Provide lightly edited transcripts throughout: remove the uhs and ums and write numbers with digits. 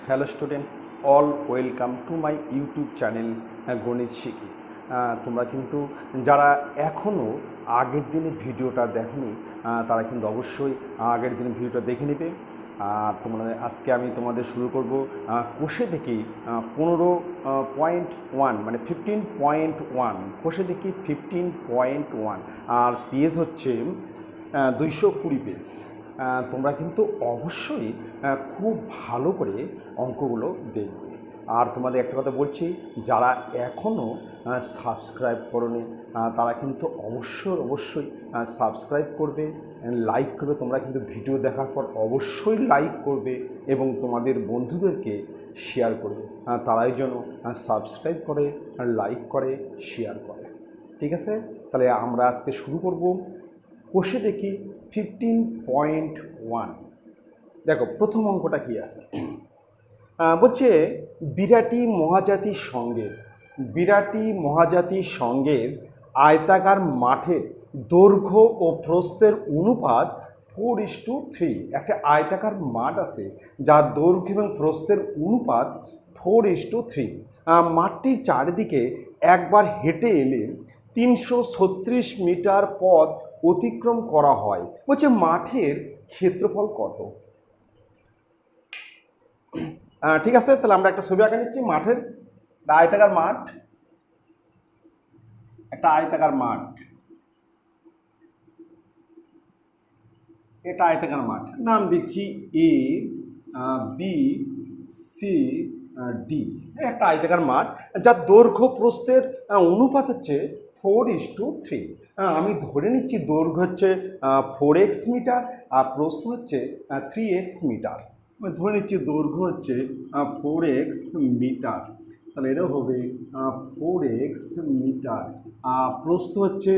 Hello student, all welcome to my YouTube channel গণিত শিখি। তোমরা কিন্তু যারা এখনও আগের দিনে ভিডিওটা দেখনি তারা কিন্তু অবশ্যই আগের দিনে ভিডিওটা দেখে নেবে। তোমরা আজকে আমি তোমাদের শুরু করব কোষে দেখি 15.1 মানে 15.1, কোষে দেখি 15.1, আর পেজ হচ্ছে 220 পেজ। তোমরা কিন্তু অবশ্যই খুব ভালো করে অঙ্কগুলো দেখবে। আর তোমাদের একটা কথা বলছি, যারা এখনও সাবস্ক্রাইব করোনি তারা কিন্তু অবশ্যই সাবস্ক্রাইব করবে, লাইক করবে। তোমরা কিন্তু ভিডিও দেখার পর অবশ্যই লাইক করবে এবং তোমাদের বন্ধুদেরকে শেয়ার করবে। তারাই যেন সাবস্ক্রাইব করে, লাইক করে, শেয়ার করে। ঠিক আছে, তাহলে আমরা আজকে শুরু করব। কোষে দেখি 15.1। দেখো প্রথম অঙ্কটা কি আছে, বলছে বিরাটি মহাজাতির সঙ্গের আয়তাকার মাঠের দৈর্ঘ্য ও প্রস্থের অনুপাত 4:3। একটা আয়তাকার মাঠ আছে যার দৈর্ঘ্য এবং প্রস্থের অনুপাত 4:3। মাঠটির চারিদিকে একবার হেঁটে এলে 336 মিটার পথ অতিক্রম করা হয়। বলছে মাঠের ক্ষেত্রফল কত? ঠিক আছে, তাহলে আমরা একটা ছবি আঁকা নিচ্ছি মাঠের। আয়তাকার মাঠ, একটা আয়তাকার মাঠ, এটা আয়তাকার মাঠ, নাম দিচ্ছি এ বি সি ডি। একটা আয়তাকার মাঠ যার দৈর্ঘ্য প্রস্থের অনুপাত হচ্ছে 4:3। আমি ধরে নিচ্ছি দৈর্ঘ্য হচ্ছে 4x মিটার আর প্রস্থ হচ্ছে 3x মিটার। আমি ধরে নিচ্ছি দৈর্ঘ্য হচ্ছে 4x মিটার, তাহলে এটা হবে 4x মিটার, প্রস্থ হচ্ছে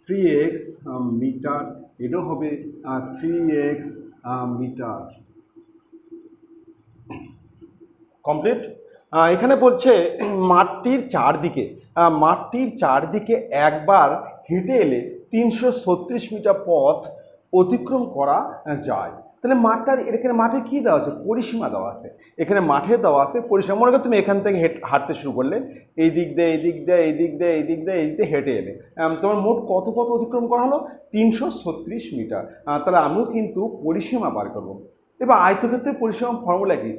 3x মিটার, এটাও হবে 3x মিটার। কমপ্লিট। এখানে বলছে মাঠটির চারদিকে একবার হেঁটে এলে 336 মিটার পথ অতিক্রম করা যায়। তাহলে এখানে মাঠে কি দেওয়া আছে? পরিসীমা দেওয়া আছে। এখানে মাঠে দেওয়া আছে পরিসীমা। মনে করো তুমি এখান থেকে হাঁটতে শুরু করলে, এই দিক দিয়ে হেঁটে এলে, তোমার মোট কত পথ অতিক্রম করা হলো? 336 মিটার। তাহলে আমিও কিন্তু পরিসীমা বার করবো। এবার আয়তক্ষেত্রের পরিসীমা ফর্মুলা কি?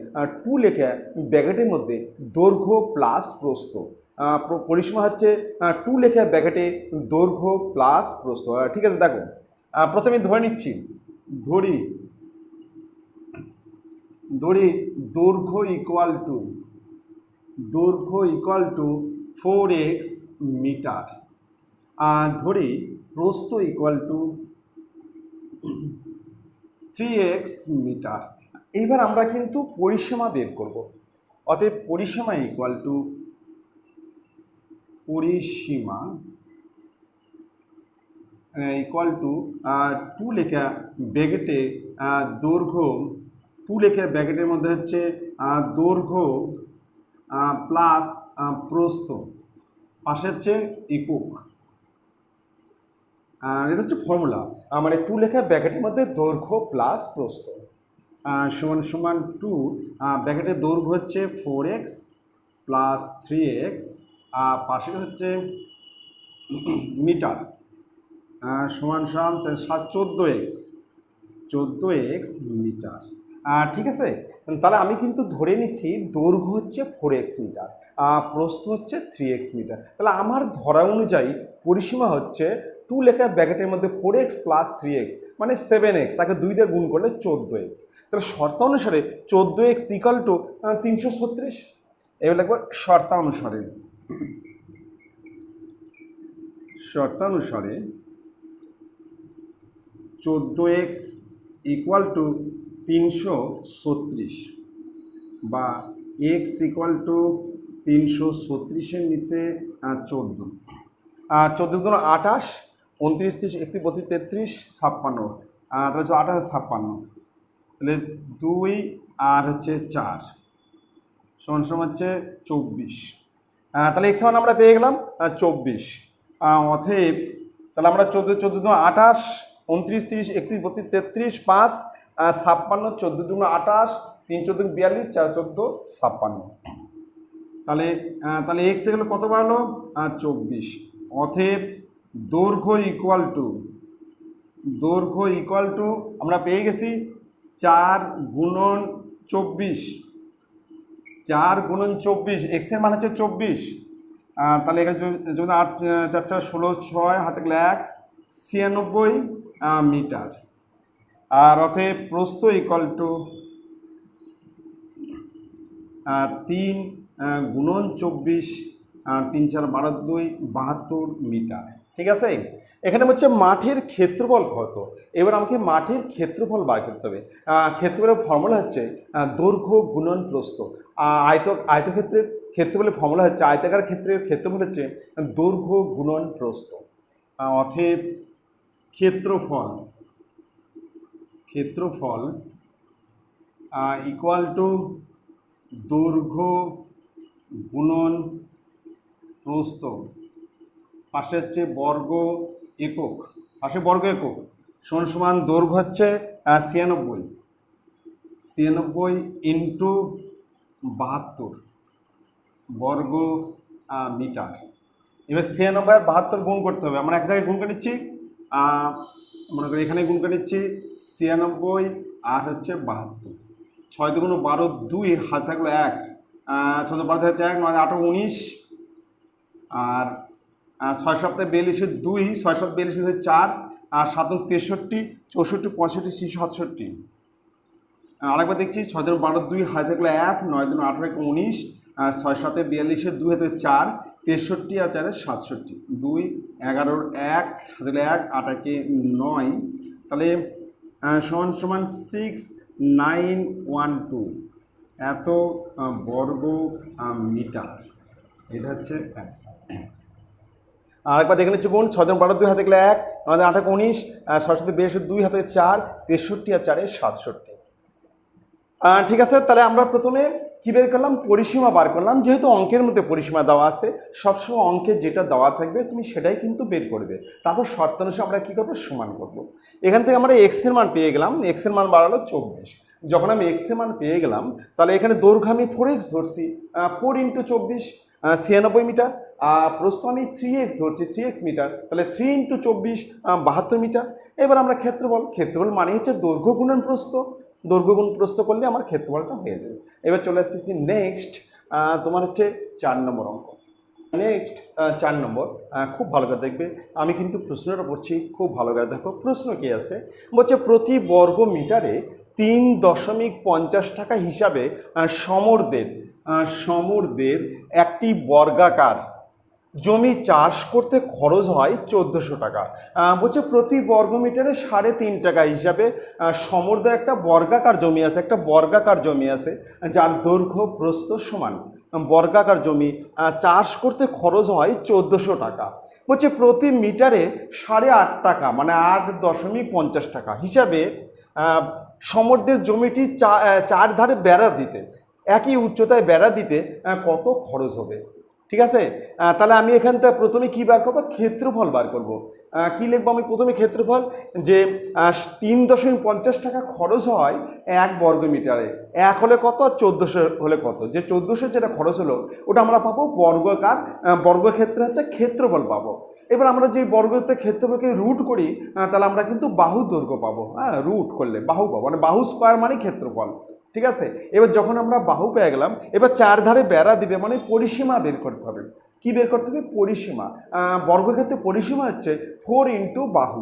2 লেখা ব্র্যাকেটের মধ্যে দৈর্ঘ্য প্লাস প্রস্থ। পরিসীমা হচ্ছে 2 লেখা ব্র্যাকেটে দৈর্ঘ্য প্লাস প্রস্থ। ঠিক আছে, দেখো প্রথমে ধরে নিচ্ছি, ধরি দৈর্ঘ্য ইকুয়াল টু 4x মিটার, ধরি প্রস্থ ইকুয়াল টু 3x মিটার। এইবার আমরা কিন্তু পরিসীমা বের করব। অতএব পরিসীমা ইকুয়াল টু 2 লেখা ব্র্যাকেটে দৈর্ঘ্য, 2 লেখা ব্র্যাকেটের মধ্যে হচ্ছে দৈর্ঘ্য প্লাস প্রস্থ, পাশে হচ্ছে একক। এটা হচ্ছে ফর্মুলা, মানে 2 লেখা ব্র্যাকেটের মধ্যে দৈর্ঘ্য প্লাস প্রস্থ সমান 2, ব্র্যাকেটের দৈর্ঘ্য হচ্ছে 4x প্লাস 3x, পাশে হচ্ছে মিটার, সমান 14x মিটার। ঠিক আছে, তাহলে আমি কিন্তু ধরে নিচ্ছি দৈর্ঘ্য হচ্ছে 4x মিটার, প্রস্থ হচ্ছে 3x মিটার। তাহলে আমার ধরা অনুযায়ী পরিসীমা হচ্ছে 2 লেখা ব্র্যাকেটের মধ্যে 4x প্লাস 3x মানে 7x, তাকে 2 দিয়ে গুণ করলে 14x। তাহলে শর্ত অনুসারে 14x ইকুয়াল টু 336। এবার লিখব শর্তানুসারে 14x ইকুয়াল টু 336 বা x ইকুয়াল টু 336-এর নিচে 14, 14 দুগুণ 28, 29, 30, 31, 32, 33, 56, তাহলে 28 56, তাহলে 2 আর হচ্ছে 4 সমান হচ্ছে 24। তাহলে x মান আমরা পেয়ে গেলাম 24। অতএব তাহলে আমরা 14 দুগুণ 28, 29, 30, 31, 32, 33, 5, 56, 14 দুগুণ 28, 3 × 14 42, 4 14 56। তাহলে এক্স এগুলো কত বাড়লো? 24। অতএব দৈর্ঘ্য ইকুয়াল টু আমরা পেয়ে গেছি 4 × 24। 4 × 24, এক্স এর মান হচ্ছে 24। তাহলে এখানে যদি 8 4 4 16 6 হাতে গেলে 1 96 মিটার। আর অতএব প্রস্থ ইকুয়াল টু 3 × 24, 3 4 12 2 72 মিটার। ঠিক আছে, এখানে হচ্ছে মাঠের ক্ষেত্রফল কত। এবার আমাকে মাঠের ক্ষেত্রফল বার করতে হবে। ক্ষেত্রফলের ফর্মুলা হচ্ছে দৈর্ঘ্য গুণন প্রস্থ। আয়তক্ষেত্রের ক্ষেত্রফলের ফর্মুলা হচ্ছে, আয়তাকার ক্ষেত্রের ক্ষেত্রফল হচ্ছে দৈর্ঘ্য গুণন প্রস্থ। অতএব ক্ষেত্রফল ইকুয়াল টু দৈর্ঘ্য গুণন প্রস্থ, পাশে হচ্ছে বর্গ একক, সমান দৈর্ঘ্য হচ্ছে 96 ইন্টু 72 বর্গ মিটার। এবার 96 আর 72 গুণ করতে হবে। আমরা এক জায়গায় গুণ করে নিচ্ছি, মনে করি এখানে গুণ করে নিচ্ছি 96 আর হচ্ছে 72। 6 × 12 2, হাত থাকলো 1, 6 12 হচ্ছে 1, 9 8 19, আর 6 7 42 2, 6 7 42 4, আর 7 63 64 65 66 67। আরেকবার দেখছি, 6 12 2, হাত থাকলো 1, 9 18 19, 6 7 42 2 হাতে 4 63 আর 4 67 2 11 1 হাতে 1 8 9। তাহলে সমান 6912 এত বর্গ মিটার। এটা হচ্ছে অ্যান্সার। আরেকবার দেখে নিচ্ছি গুণ, 6 12 2 হাতে গেলে 1, 9 8 19, 6 7 42 2 হাতে 4 63 আর 4 67। ঠিক আছে, তাহলে আমরা প্রথমে কি বের করলাম? পরিসীমা বার করলাম। যেহেতু অঙ্কের মধ্যে পরিসীমা দেওয়া আছে, সবসময় অঙ্কে যেটা দেওয়া থাকবে তুমি সেটাই কিন্তু বের করবে। তারপর শর্ত অনুসারে আমরা কী করবো? সমান করবো। এখান থেকে আমরা এক্স এর মান পেয়ে গেলাম। এক্স এর মান বাড়ালো 24। যখন আমি এক্স এর মান পেয়ে গেলাম, তাহলে এখানে দৈর্ঘ্য আমি 4x ধরছি, 4 × 24 96 মিটার। প্রস্থ আমি 3x ধরছি, 3x মিটার, তাহলে 3 × 24 72 মিটার। এবার আমরা ক্ষেত্রফল মানে হচ্ছে দৈর্ঘ্য গুণন প্রস্থ। দৈর্ঘ্য গুণ প্রস্থ করলে আমার ক্ষেত্রফলটা হয়ে যাবে। এবার চলে আসতেছি নেক্সট, তোমার হচ্ছে 4 নম্বর অঙ্ক। নেক্সট 4 নম্বর, খুব ভালো করে দেখবে। আমি কিন্তু প্রশ্নটা পড়ছি, খুব ভালো করে দেখো। প্রশ্ন কি আছে? বলছে প্রতি বর্গ মিটারে 3.50 টাকা হিসাবে সমরদের একটি বর্গাকার জমি চাষ করতে খরচ হয় 1400 টাকা। বলছে প্রতি বর্গ মিটারে 3.5 টাকা হিসাবে সমরদের একটা বর্গাকার জমি আছে, যার দৈর্ঘ্য প্রস্থ সমান। বর্গাকার জমি চাষ করতে খরচ হয় 1400 টাকা। বলছে প্রতি মিটারে 8.5 টাকা, মানে 8.50 টাকা হিসাবে সমরদের জমিটি 4 ধারে বেড়া দিতে, একই উচ্চতায় বেড়া দিতে কত খরচ হবে? ঠিক আছে, তাহলে আমি এখান থেকে প্রথমে কী বার করবো? ক্ষেত্রফল বার করবো। কী লিখবো আমি প্রথমে? ক্ষেত্রফল, যে 3.50 টাকা খরচ হয় 1 বর্গ মিটারে। 1 হলে কত, 1400 হলে কত? যে 1400 যেটা খরচ হলো ওটা আমরা পাবো বর্গক্ষেত্রে হচ্ছে ক্ষেত্রফল পাবো। এবার আমরা যে বর্গক্ষেত্রের ক্ষেত্রফলকে রুট করি, তাহলে আমরা কিন্তু বাহু দৈর্ঘ্য পাবো। রুট করলে বাহু পাবো, মানে বাহু স্কোয়ার মানে ক্ষেত্রফল। ঠিক আছে, এবার যখন আমরা বাহু পেয়ে গেলাম, এবার 4 ধারে বেড়া দিবে, মানে পরিসীমা বের করতে হবে। কি বের করতে হবে? পরিসীমা। বর্গক্ষেত্রে পরিসীমা হচ্ছে 4 × বাহু,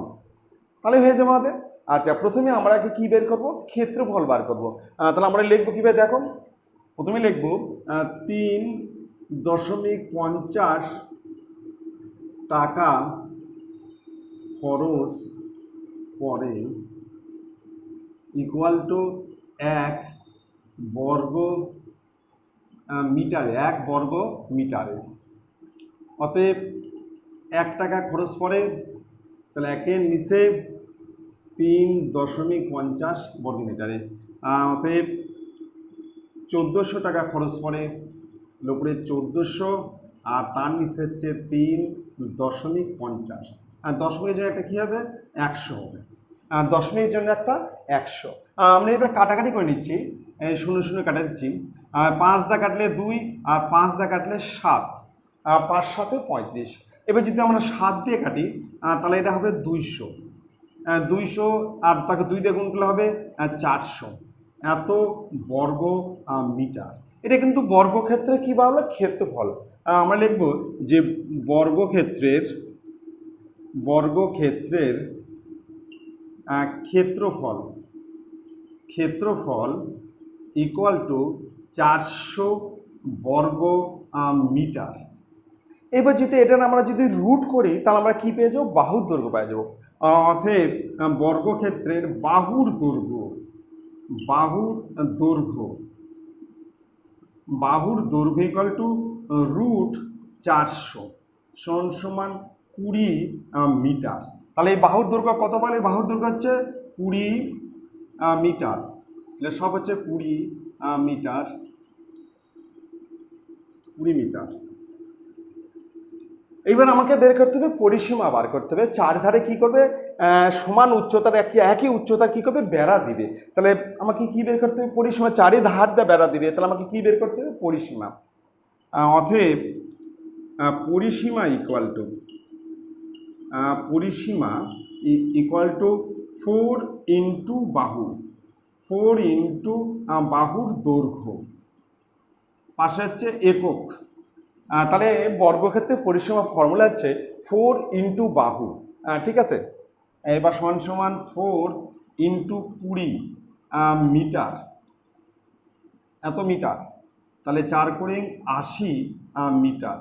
তাহলে হয়ে যাবে আমাদের। আচ্ছা, প্রথমে আমরা কি বের করবো? ক্ষেত্রফল বার করবো। তাহলে আমরা লিখবো কীভাবে? দেখো, প্রথমে লিখবো 3.50 টাকা খরচ পরে ইকুয়াল টু 1 বর্গ মিটারে। অতএব 1 টাকা খরচ পড়ে, তাহলে 1-এর নিচে 3.50 বর্গ মিটারে। অতএব 1400 টাকা খরচ পড়ে, উপরে 1400, আর তার নিচে হচ্ছে 3.50। আর দশমিকের জন্য একটা কী হবে? 100 হবে। দশমিকের জন্য একটা 100। আমরা এবার কাটাকাটি করে নিচ্ছি। শূন্য শূন্য কাটা দিচ্ছি, 5 দা কাটলে 2 আর 5 দা কাটলে 7, 5 7 35। এবার যদি আমরা 7 দিয়ে কাটি তাহলে এটা হবে 200, 200 আর তাকে 2 দিয়ে গুণ করলে হবে 400 এত বর্গ মিটার। এটা কিন্তু বর্গক্ষেত্রে কী বার হলো? ক্ষেত্রফল। আমরা লিখব যে বর্গক্ষেত্রের ক্ষেত্রফল ইকুয়াল টু 400 বর্গ মিটার। এবার যদি এটা আমরা যদি রুট করি তাহলে আমরা কি পেয়ে যাবো? বাহুর দৈর্ঘ্য পেয়ে যাবো। অতএব বর্গক্ষেত্রের বাহুর দৈর্ঘ্য ইকুয়াল টু রুট 400 সমান 20 মিটার। তাহলে এই বাহুর দৈর্ঘ্য কত বলে? বাহুর দৈর্ঘ্য হচ্ছে 20 মিটার। তাহলে সব হচ্ছে 20 মিটার। এইবার আমাকে বের করতে হবে পরিসীমা বার করতে হবে। চারধারে কি করবে? সমান উচ্চতার একই উচ্চতার কি করবে? বেড়া দিবে। তাহলে আমাকে কি বের করতে হবে? পরিসীমা। চারি ধার দিয়ে বেড়া দিবে, তাহলে আমাকে কি বের করতে হবে? পরিসীমা। অতএব পরিসীমা ইকুয়াল টু 4 ইন্টু বাহুর দৈর্ঘ্য, পাশে হচ্ছে একক। তাহলে বর্গক্ষেত্রে পরিসীমা ফর্মুলা হচ্ছে 4 ইন্টু বাহু। ঠিক আছে, এবার সমান 4 ইন্টু 20 মিটার, এত মিটার। তাহলে 4 করে 80 মিটার।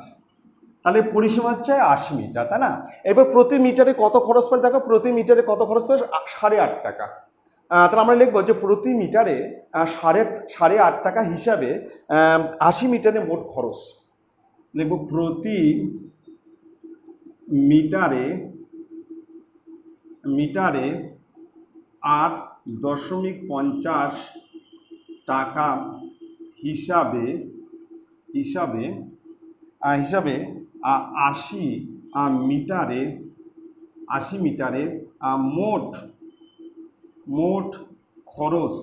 তাহলে পরিসীমা হচ্ছে 80 মিটার, তাই না? এবার প্রতি মিটারে কত খরচ পড়ে? দেখো প্রতি মিটারে কত খরচ পড়ে? 8.5 টাকা। তাহলে আমরা লিখবো যে প্রতি মিটারে 8.5 টাকা হিসাবে 80 মিটারে মোট খরচ। লিখব প্রতি মিটারে 8.50 টাকা হিসাবে 80 মিটারে মোট খরচ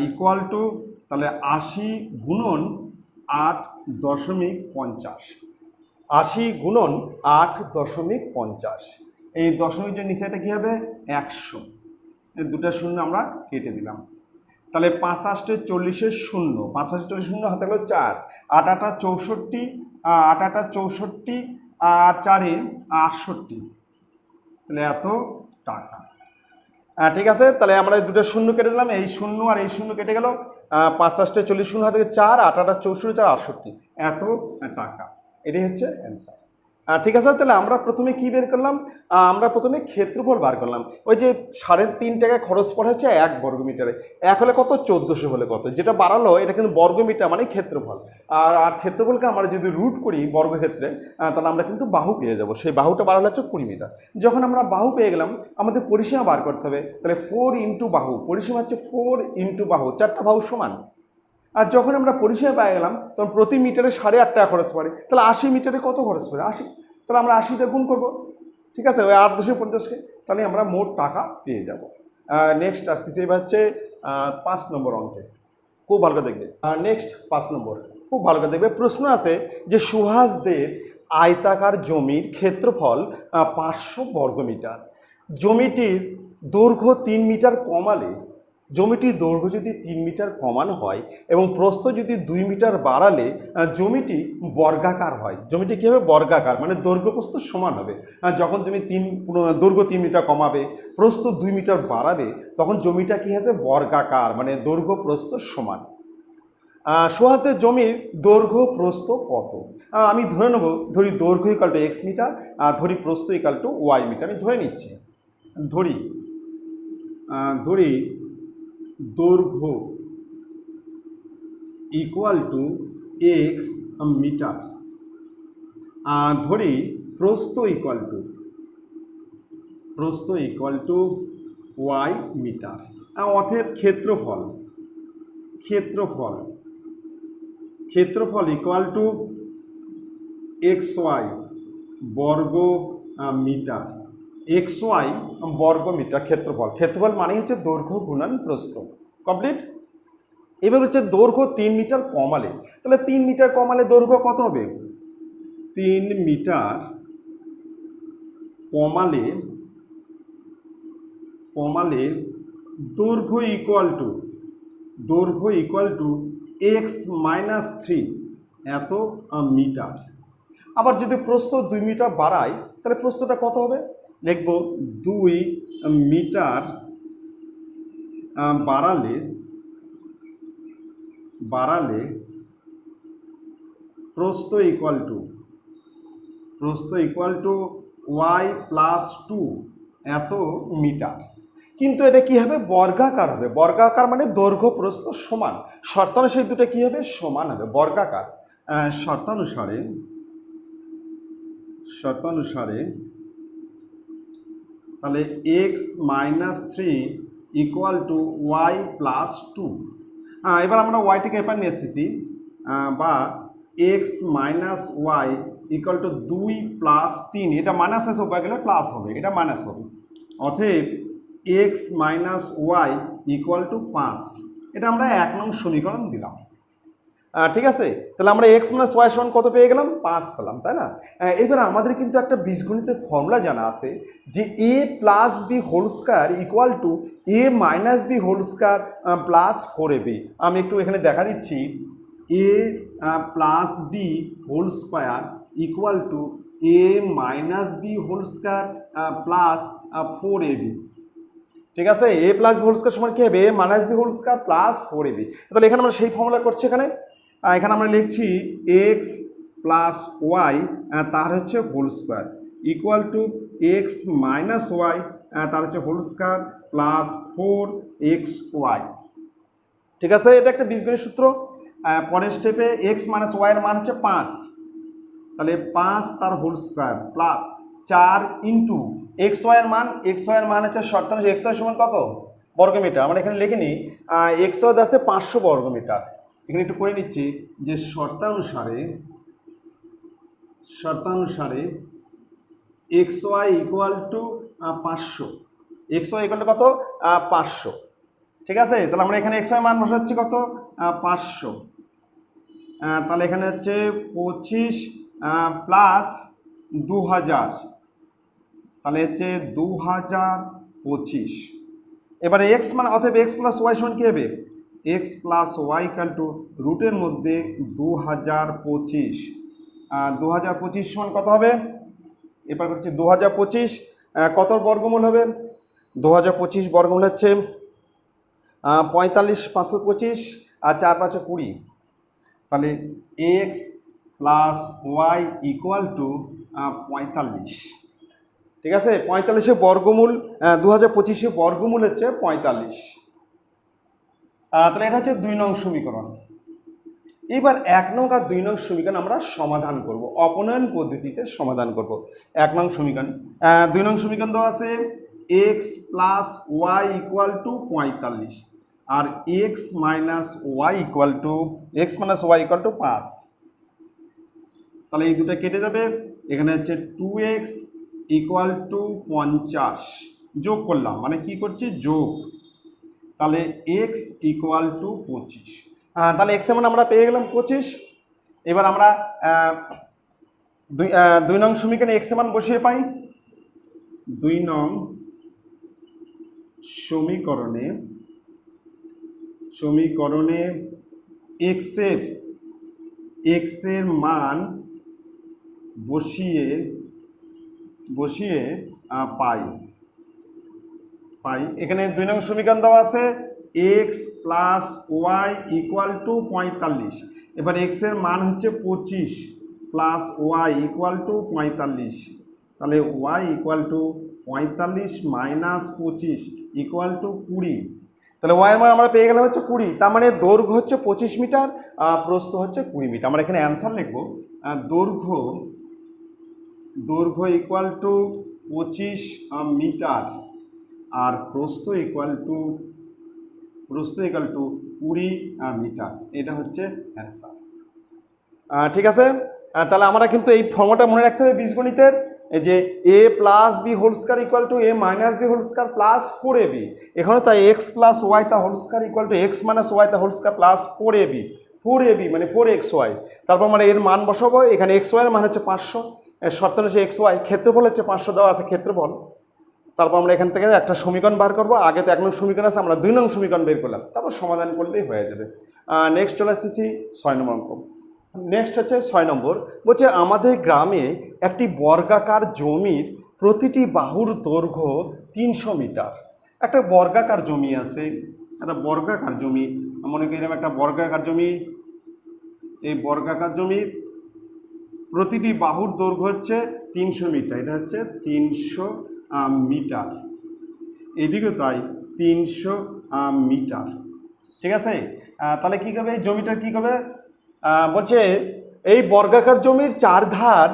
ইকুয়াল টু, তাহলে 80 গুণন 8.50, 80 গুণন 8.50। এই দশমিকের নিচে এটা কী হবে? 100। দুটা শূন্য আমরা কেটে দিলাম। তাহলে 5 8 40 শূন্য, 5 8 40 শূন্য হাতে গেল 4, 8 8 64, 8 8 64 আর 4 68, তাহলে এত টাকা। ঠিক আছে, তাহলে আমরা দুটো শূন্য কেটে দিলাম, এই শূন্য আর এই শূন্য কেটে গেল। 5 8 40 শূন্য হাতে 4, 8 8 64 4 68, এত টাকা। এটাই হচ্ছে অ্যান্সার। ঠিক আছে, তাহলে আমরা প্রথমে কি বের করলাম? আমরা প্রথমে ক্ষেত্রফল বার করলাম। ওই যে 3.5 টাকায় খরচ পড়ে হচ্ছে 1 বর্গমিটারে। 1 হলে কত? 1400 হলে কত? যেটা বাড়ালো এটা কিন্তু বর্গমিটার মানে ক্ষেত্রফল। আর ক্ষেত্রফলকে আমরা যদি রুট করি বর্গক্ষেত্রে তাহলে আমরা কিন্তু বাহু পেয়ে যাব। সেই বাহুটা বাড়ালে হচ্ছে 20 মিটার। যখন আমরা বাহু পেয়ে গেলাম আমাদের পরিসীমা বার করতে হবে। তাহলে 4 ইন্টু বাহু, পরিসীমা হচ্ছে 4 ইন্টু বাহু, 4টা বাহু সমান। আর যখন আমরা পরিসীমা পেয়ে গেলাম তখন প্রতি মিটারে 8.5 টাকা খরচ পড়ে। তাহলে 80 মিটারে কত খরচ পড়ে? 80। তাহলে আমরা 80তে গুণ করবো। ঠিক আছে, ওই 8.50কে, তাহলে আমরা মোট টাকা পেয়ে যাব। নেক্সট আসতেছে এবার হচ্ছে 5 নম্বর অঙ্কে। খুব ভালো করে দেখবে। নেক্সট 5 নম্বর, খুব ভালো করে দেখবে। প্রশ্ন আছে যে সুহাসদের আয়তাকার জমির ক্ষেত্রফল 500 বর্গমিটার। জমিটির দৈর্ঘ্য 3 মিটার কমালে, জমিটির দৈর্ঘ্য যদি 3 মিটার কমানো হয় এবং প্রস্থ যদি 2 মিটার বাড়ালে জমিটি বর্গাকার হয়। জমিটি কী হবে? বর্গাকার, মানে দৈর্ঘ্য প্রস্থ সমান হবে। যখন তুমি দৈর্ঘ্য 3 মিটার কমাবে, প্রস্থ 2 মিটার বাড়াবে, তখন জমিটা কী হয়েছে? বর্গাকার, মানে দৈর্ঘ্য প্রস্থ সমান। সুহাসদের জমির দৈর্ঘ্য প্রস্থ কত? আমি ধরে নেব, ধরি দৈর্ঘ্য ইকাল টু x মিটার, ধরি প্রস্থ ইকাল টু y মিটার। আমি ধরে নিচ্ছি, ধরি দৈর্ঘ্য ইকুয়াল টু x মিটার, ধরি প্রস্থ ইকুয়াল টু y মিটার। অতএব ক্ষেত্রফল ইকুয়াল টু xy বর্গ মিটার। এক্স ওয়াই বর্গমিটার ক্ষেত্রফল। ক্ষেত্রফল মানে হচ্ছে দৈর্ঘ্য গুণন প্রস্থ। কমপ্লিট। এবার হচ্ছে দৈর্ঘ্য 3 মিটার কমালে, তাহলে 3 মিটার কমালে দৈর্ঘ্য কত হবে? 3 মিটার কমালে দৈর্ঘ্য ইকুয়াল টু এক্স মাইনাস 3 এত মিটার। আবার যদি প্রস্থ 2 মিটার বাড়াই তাহলে প্রস্থটা কত হবে? লিখব 2 মিটার বাড়ালে প্রস্থ ইকুয়াল টু ওয়াই প্লাস 2 এত মিটার। কিন্তু এটা কি হবে? বর্গাকার হবে। বর্গাকার মানে দৈর্ঘ্য প্রস্থ সমান। শর্তানুসারে দুটো কি হবে? সমান হবে, বর্গাকার। শর্তানুসারে তাহলে X minus 3 equal to Y plus 2। এবার আমরা ওয়াইটাকে এবার নিয়ে আসতেছি, বা X minus Y equal to 2 plus 3। এটা মাইনাস আছে, ওপারে গেলে প্লাস হবে, এটা মাইনাস হবে। অতএব X minus Y equal to 5। এটা আমরা 1 নং সমীকরণ দিলাম। ঠিক আছে, তাহলে আমরা এক্স মাইনাস ওয়াই সমান কত পেয়ে গেলাম? 5 পেলাম, তাই না? এবার আমাদের কিন্তু একটা বীজগণিতের ফর্মুলা জানা আছে যে a plus b whole square equal to a minus b whole square plus 4ab। আমি একটু এখানে দেখা দিচ্ছি, a plus b whole square equal to a minus b whole square plus 4ab। ঠিক আছে, a plus b whole square সমান কি হবে? A minus b whole square plus 4ab। তাহলে এখানে আমরা সেই ফর্মুলা করছি। এখানে আমরা লিখছি এক্স প্লাস ওয়াই তার হচ্ছে whole square equal to x minus Y তার হচ্ছে হোল স্কয়ার প্লাস 4xy। ঠিক আছে, এটা একটা বীজগণিত সূত্র। পরের স্টেপে এক্স মাইনাস ওয়াই এর মান হচ্ছে 5, তাহলে 5 তার whole square plus 4 into X Y এর মান হচ্ছে শর্তাংশ এক্স ওয়াই সমান কত? বর্গমিটার। আমরা এখানে লিখে নিই এক্স ওয়াই আছে 500 বর্গমিটার। এখানে একটু করে নিচ্ছি যে শর্তানুসারে x y equal to 500। X y equal to কত? 500। ঠিক আছে, তাহলে আমরা এখানে এক্স ওয়াই মান বসাচ্ছি কত? 500। তাহলে এখানে হচ্ছে 25 প্লাস 2000, তাহলে হচ্ছে 2025। এবারে এক্স মানে অতএব এক্স প্লাস ওয়াই সমান কী হবে? X plus Y equal to রুটের মধ্যে 2025। 2025 সমান কত হবে? এবার করছি 2025 কত বর্গমূল হবে? 2025 বর্গমূল হচ্ছে 45 525 আর 4 5 20। তাহলে X plus Y equal to 45। ঠিক আছে, 45 বর্গমূল 2025 বর্গমূল হচ্ছে 45। তাহলে এটা হচ্ছে 2 নং সমীকরণ। এবার 1 নং আর 2 নং সমীকরণ আমরা সমাধান করব, অপনয়ন পদ্ধতিতে সমাধান করব। 1 নং সমীকরণ 2 নং সমীকরণ দেওয়া আছে X plus Y equal to 45 আর X minus Y equal to 5। তাহলে এই দুটো কেটে যাবে। এখানে হচ্ছে 2x ইকুয়াল টু 50 যোগ করলাম, মানে কি করছি? যোগ। তাহলে x ইকুয়াল টু 25। তাহলে x এর মান আমরা পেয়ে গেলাম 25। এবার আমরা 2 নং সমীকরণে x এর মান বসিয়ে পাই। 2 নং সমীকরণে x এর মান বসিয়ে পাই। এখানে 2 নং সমীকরণ দেওয়া আছে X plus Y equal to 45। এবার এক্স এর মান হচ্ছে 25 প্লাস ওয়াই ইকুয়াল টু 45। তাহলে Y equal to 45 minus 25 equal to 20। তাহলে ওয়াই এর মান আমরা পেয়ে গেলাম হচ্ছে 20। তার মানে দৈর্ঘ্য হচ্ছে 25 মিটার, প্রস্থ হচ্ছে 20 মিটার। আমরা এখানে অ্যান্সার লিখব দৈর্ঘ্য ইকুয়াল টু 25 মিটার আর প্রস্থ ইকুয়াল টু 20 মিটার। এটা হচ্ছে অ্যান্সার। ঠিক আছে, তাহলে আমরা কিন্তু এই ফর্মুলাটা মনে রাখতে হবে বীজগণিতের। এই যে a plus b whole square equal to a minus b whole square plus 4ab, এখানে তাই এক্স প্লাস ওয়াই তা whole square equal to x minus y তা হোল স্কয়ার প্লাস 4ab মানে 4xy। তারপর আমরা এর মান বসাবো, এখানে xy এর মান হচ্ছে 500, এর শর্ত হচ্ছে xy, ক্ষেত্রফল হচ্ছে 500 দেওয়া আছে ক্ষেত্রফল। তারপর আমরা এখান থেকে একটা সমীকরণ বার করবো, আগে তো 1 নং সমীকরণ আছে, আমরা 2 নং সমীকরণ বের করলাম, তারপর সমাধান করলেই হয়ে যাবে। নেক্সট চলে আসতেছি 6 নম্বর অঙ্ক। নেক্সট হচ্ছে 6 নম্বর, বলছে আমাদের গ্রামে একটি বর্গাকার জমির প্রতিটি বাহুর দৈর্ঘ্য 300 মিটার। একটা বর্গাকার জমি আছে, একটা বর্গাকার জমি, মনে করি এরকম একটা বর্গাকার জমি, এই বর্গাকার জমির প্রতিটি বাহুর দৈর্ঘ্য হচ্ছে 300 মিটার, এটা হচ্ছে 300 মিটার, এদিকে তাই 300 মিটার। ঠিক আছে, তাহলে কী করবে এই জমিটার কী করবে, বলছে এই বর্গাকার জমির 4 ধার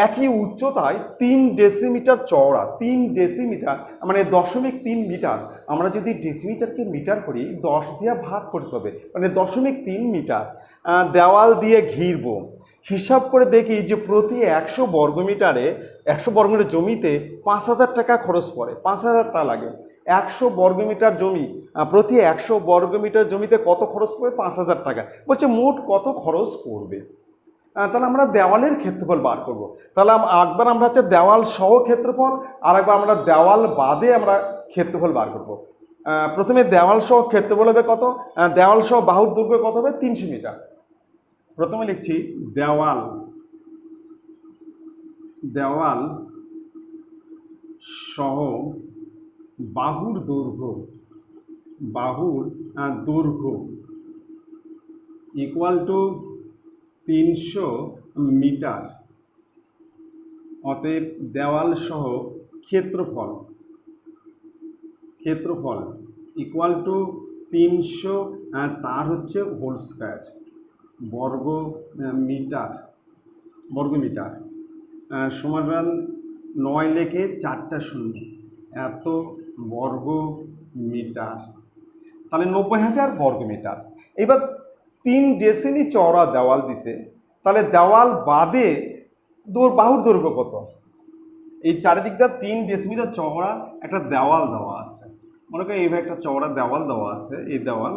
একই উচ্চতায় 3 ডেসিমিটার চওড়া, 3 ডেসিমিটার মানে 0.3 মিটার। আমরা যদি ডেসিমিটারকে মিটার করি 10 দিয়ে ভাগ করতে হবে, মানে 0.3 মিটার দেওয়াল দিয়ে ঘিরবো। হিসাব করে দেখি যে প্রতি 100 বর্গমিটারে 100 বর্গমিটার জমিতে 5000 টাকা খরচ পড়ে, 5000 টাকা লাগে। 100 বর্গমিটার জমি, প্রতি 100 বর্গমিটার জমিতে কত খরচ পড়বে, 5000 টাকা। বলছে মোট কত খরচ পড়বে। তাহলে আমরা দেওয়ালের ক্ষেত্রফল বার করব। তাহলে একবার আমরা হচ্ছে দেওয়াল সহ ক্ষেত্রফল, আর একবার আমরা দেওয়াল বাদে আমরা ক্ষেত্রফল বার করব। প্রথমে দেওয়াল সহ ক্ষেত্রফল হবে কত, দেওয়াল সহ বাহুর দৈর্ঘ্য কত হবে, 300 মিটার। প্রথমে লিখছি দেওয়াল, দেওয়াল সহ বাহুর দৈর্ঘ্য, বাহুর দৈর্ঘ্য ইকুয়াল টু 300 মিটার। অতএব দেওয়াল সহ ক্ষেত্রফল, ক্ষেত্রফল ইকুয়াল টু 300 তার হচ্ছে হোল স্কয়ার, বর্গ মিটার, বর্গমিটার, সমান 9 লেখে 4টা শূন্য, এত বর্গ মিটার। তাহলে 90,000 বর্গমিটার। এবার 3 ডেসিমি চওড়া দেওয়াল দিছে, তাহলে দেওয়াল বাদে বাহুর দৈর্ঘ্য কত, এই চারিদিকটা 3 ডেসিমিটার চওড়া একটা দেওয়াল দেওয়া আছে। মনে করি এইভাবে একটা চওড়া দেওয়াল দেওয়া আছে, এই দেওয়াল,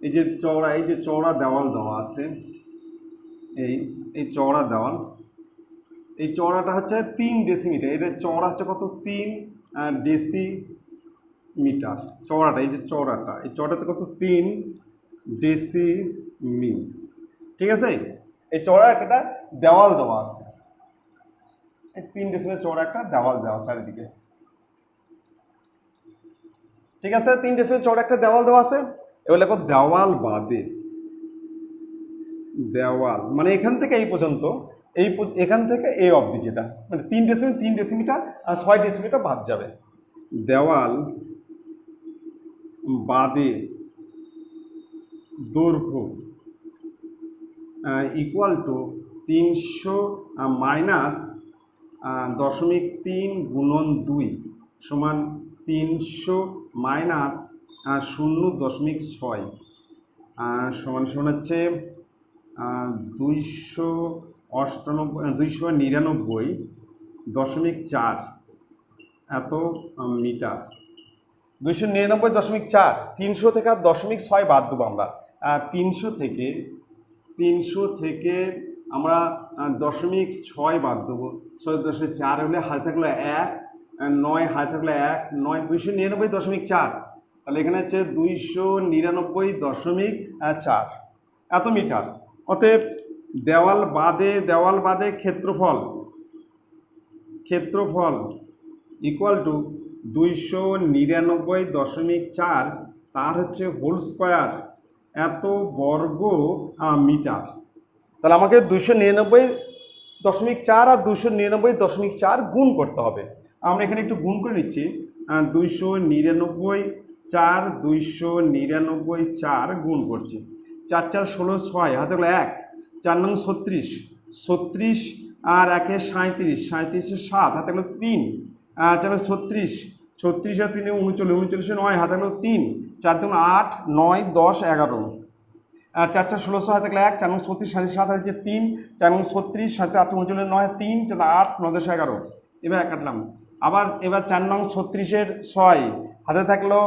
এই যে চওড়া, এই যে চওড়া দেওয়াল দেওয়া আছে, এই চওড়া দেওয়াল, এই চওড়াটা হচ্ছে 3 ডেসিমিটার, এটা চওড়া হচ্ছে কত, 3 ডেসিমিটার চওড়াটা, এই যে চওড়াটা, এই চওড়াটা কত, 3 ডেসিমি। ঠিক আছে, এই চওড়া একটা দেওয়াল দেওয়া আছে, এই 3 ডেসিমিটার চওড়া একটা দেওয়াল দেওয়া আছে চারিদিকে। ঠিক আছে, 3 ডেসিমিটার চওড়া একটা দেওয়াল দেওয়া আছে। এবার লেখো দেওয়াল বাদে, দেওয়াল মানে এখান থেকে এই পর্যন্ত, এই এখান থেকে এই অবধি, যেটা মানে 3 ডেসিমিটার আর 6 ডেসিমিটার বাদ যাবে। দেওয়াল বাদে দৈর্ঘ্য ইকুয়াল টু 300 মাইনাস 0.3 গুণন 2 সমান 300 মাইনাস 0.6 সমান সমান হচ্ছে 299.4 এত মিটার। 299.4, 300 থেকে আর 0.6 বাদ দেবো আমরা। 300 থেকে আমরা 0.6 বাদ দেবো, 6.4 হলে হাতে থাকলো 1, 9 হাতে থাকলো 1, 9, 299.4, তাহলে এখানে হচ্ছে 299.4 এত মিটার। অতএব দেওয়াল বাদে ক্ষেত্রফল, ক্ষেত্রফল ইকুয়াল টু 299.4 তার হচ্ছে হোল স্কয়ার, এত বর্গ মিটার। তাহলে আমাকে 299.4 আর 299.4 গুণ করতে হবে। আমরা এখানে একটু গুণ করে নিচ্ছি, 299.4 গুণ করছি, 4 4 16, 6 হাতে গেলো 1, 4 নং 36, 36 আর 1 37, 37 7 হাতে গেলো 3, 4 36, 36 আর 3 39, 39 9 হাতে গেলো 3, 4 2 8, 9 10 11, চার চার 1600 হাতে থাকলে 1, 4 নং 36 সাথে 7 হচ্ছে 3, 4 নং 36 সাথে 8 39 9 3, 4 8 9 10 11। এবার কাটলাম। আবার এবার 4 নং 36-এর 6 হাতে থাকলো